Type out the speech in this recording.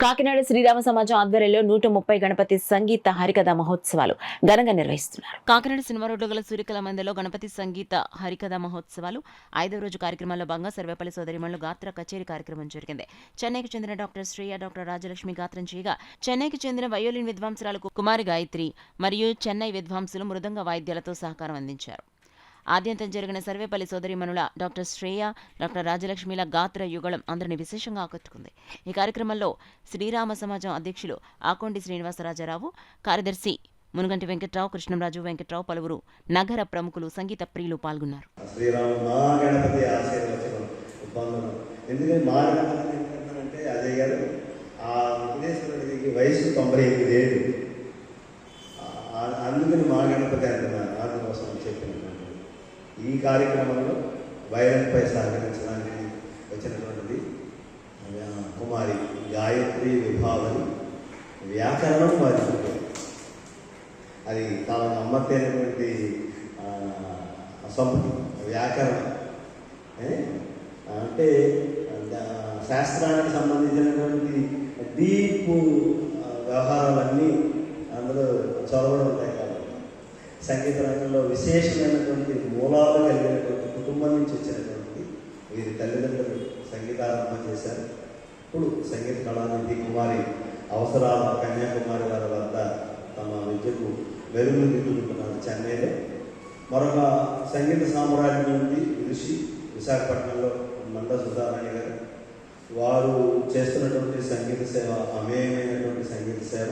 కాకినాడ శ్రీరామ సమాజం ఆధ్వర్యంలో 130 గణపతి సంగీత హరికథ మహోత్సవాలు ఘనంగా నిర్వహిస్తున్నారు. కాకినాడ సినిమా రోడ్డు గల సూర్యకళ మందిలో గణపతి సంగీత హరికథ మహోత్సవాలు 5వ రోజు కార్యక్రమాల్లో భాగంగా సర్వేపల్లి సోదరిమణులు గాత్ర కచేరీ కార్యక్రమం జరిగింది. చెన్నైకి చెందిన డాక్టర్ శ్రేయ, డాక్టర్ రాజలక్ష్మి గాత్రం చేయగా, చెన్నైకి చెందిన వయోలిన్ విద్వాంసురాలు కుమారి గాయత్రి మరియు చెన్నై విద్వాంసులు మృదంగ వాయిద్యాలతో సహకారం అందించారు. ఆద్యంతం జరిగిన సర్వేపల్లి సోదరిమణుల డాక్టర్ శ్రేయ, డాక్టర్ రాజలక్ష్మిల గాత్ర యుగళం అందరిని విశేషంగా ఆకట్టుకుంది. ఈ కార్యక్రమంలో శ్రీరామ సమాజం అధ్యక్షులు ఆకొండి శ్రీనివాసరాజరావు, కార్యదర్శి మునుగంటి వెంకట్రావు, కృష్ణంరాజు, వెంకట్రావు, పలువురు నగర ప్రముఖులు, సంగీత ప్రియులు పాల్గొన్నారు. అందుకని మా గణపతి అంటున్నారు. అందుకోసం చెప్పినటువంటి ఈ కార్యక్రమంలో వైరన్పై సహకరించడానికి వచ్చినటువంటిది కుమారి గాయత్రి విభావని. వ్యాకరణం వారి అది చాలా నమ్మకమైనటువంటి సంపద. వ్యాకరణం అంటే శాస్త్రానికి సంబంధించినటువంటి డీప్ వ్యవహారాలన్నీ అందులో చదవడం ఉంటాయి. కాబట్టి సంగీత రంగంలో విశేషమైనటువంటి మూలాలు కలిగినటువంటి కుటుంబం నుంచి వచ్చినటువంటి వీరి తల్లిదండ్రులు సంగీతారంభం చేశారు. ఇప్పుడు సంగీత కళానిధి కుమారి అవసరాల కన్యాకుమారి వారి వద్ద తమ విద్యకు మెరుగులు దిద్దుకుంటున్నారు. చెన్నైలో మరొక సంగీత సామ్రాజ్యం నుండి ఋషి విశాఖపట్నంలో మండ సుధారాణి గారు, వారు చేస్తున్నటువంటి సంగీత సేవ అమేయమైనటువంటి సంగీత సేవ.